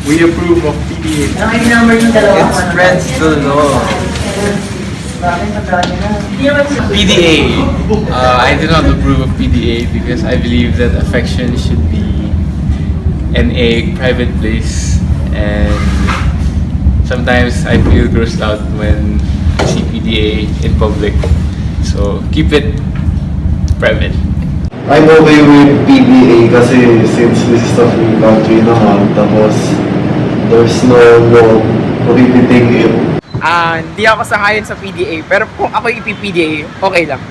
We approve of PDA. It spreads the law. PDA. I do not approve of PDA because I believe that affection should be in a private place, and sometimes I feel grossed out when I see PDA in public. So keep it private. I'm okay with PDA kasi since this is a free country naman, tapos there's no law prohibiting it. Hindi ako sangayon sa PDA, pero kung ako ipi-PDA, okay lang.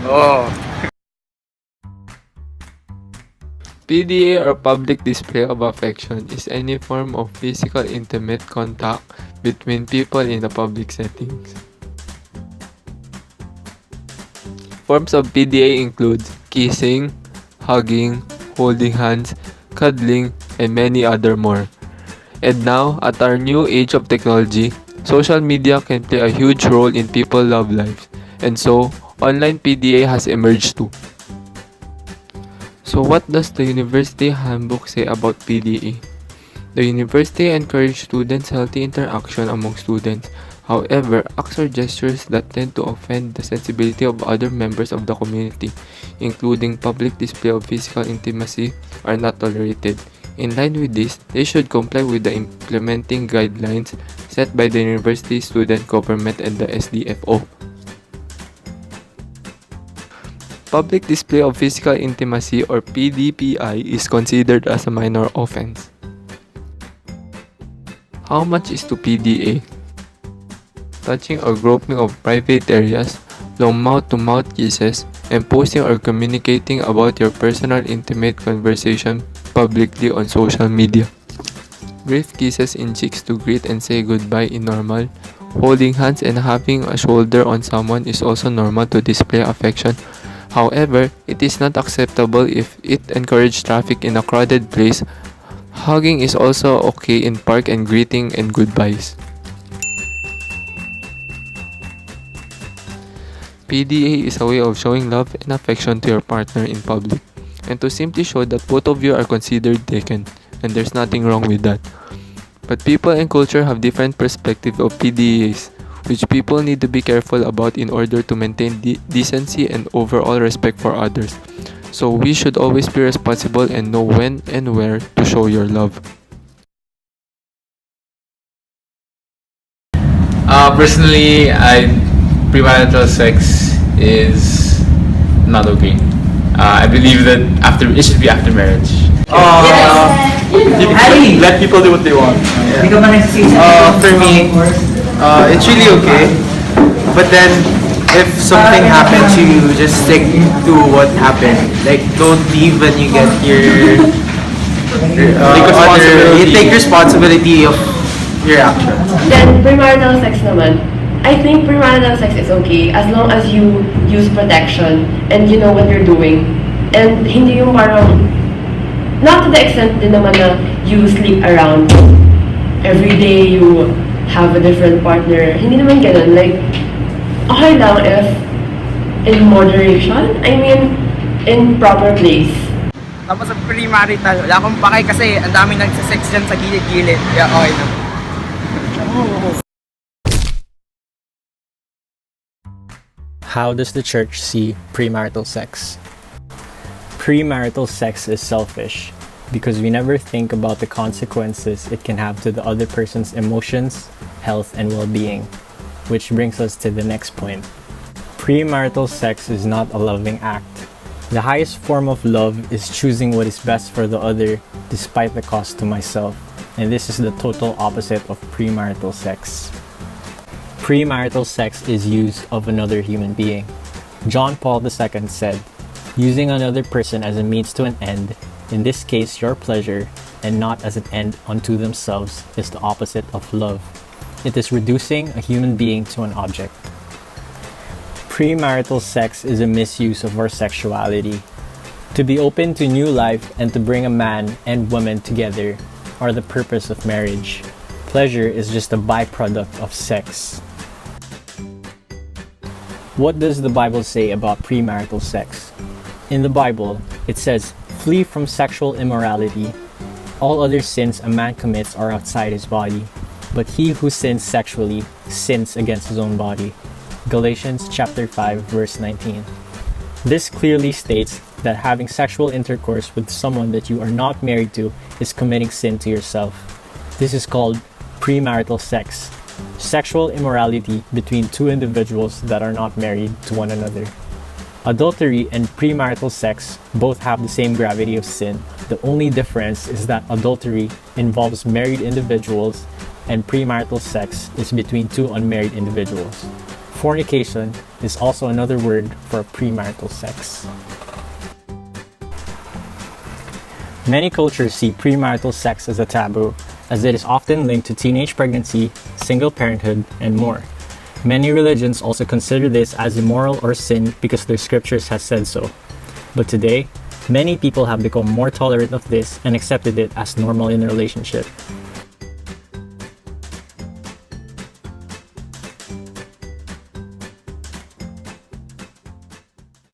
Oh. PDA or public display of affection is any form of physical intimate contact between people in a public settings. Forms of PDA include kissing, hugging, holding hands, cuddling, and many other more. And now, at our new age of technology, social media can play a huge role in people's love lives, and so online PDA has emerged too. So what does the university handbook say about PDA? The university encourages students' healthy interaction among students. However, acts or gestures that tend to offend the sensibility of other members of the community, including public display of physical intimacy, are not tolerated. In line with this, they should comply with the implementing guidelines set by the university student government and the SDFO. Public display of physical intimacy or PDPI is considered as a minor offense. How much is to PDA? Touching or groping of private areas, long mouth-to-mouth kisses, and posting or communicating about your personal intimate conversation publicly on social media. Brief kisses in cheeks to greet and say goodbye is normal. Holding hands and having a shoulder on someone is also normal to display affection. However, it is not acceptable if it encourages traffic in a crowded place. Hugging is also okay in park and greeting and goodbyes. PDA is a way of showing love and affection to your partner in public, and to simply show that both of you are considered taken, and there's nothing wrong with that. But people and culture have different perspectives of PDAs, which people need to be careful about in order to maintain decency and overall respect for others. So we should always be responsible and know when and where to show your love. Personally, premarital sex is not okay. I believe that it should be after marriage. Let people do what they want. For me, it's really okay. But then, if something happens, you just stick to what happened. Like, don't leave when you get your you take responsibility of your action. Then, premarital sex naman. I think premarital sex is okay as long as you use protection and you know what you're doing. And hindi yung parang, not to the extent din naman na you sleep around. Every day you have a different partner. Hindi naman ganun. Like, okay lang if in moderation. I mean, in proper place. Tapos sa premarital, wala akong pakay kasi ang daming nagsasex dyan sa gilid-gilid. Kaya okay lang. How does the church see premarital sex? Premarital sex is selfish because we never think about the consequences it can have to the other person's emotions, health, and well-being. Which brings us to the next point. Premarital sex is not a loving act. The highest form of love is choosing what is best for the other despite the cost to myself. And this is the total opposite of premarital sex. Premarital sex is use of another human being. John Paul II said, using another person as a means to an end, in this case your pleasure, and not as an end unto themselves, is the opposite of love. It is reducing a human being to an object. Premarital sex is a misuse of our sexuality. To be open to new life and to bring a man and woman together are the purpose of marriage. Pleasure is just a byproduct of sex. What does the Bible say about premarital sex? In the Bible, it says, flee from sexual immorality. All other sins a man commits are outside his body, but he who sins sexually sins against his own body. Galatians chapter 5 verse 19. This clearly states that having sexual intercourse with someone that you are not married to is committing sin to yourself. This is called premarital sex, sexual immorality between two individuals that are not married to one another. Adultery and premarital sex both have the same gravity of sin. The only difference is that adultery involves married individuals and premarital sex is between two unmarried individuals. Fornication is also another word for premarital sex. Many cultures see premarital sex as a taboo, as it is often linked to teenage pregnancy, single parenthood, and more. Many religions also consider this as immoral or sin because their scriptures have said so. But today, many people have become more tolerant of this and accepted it as normal in a relationship.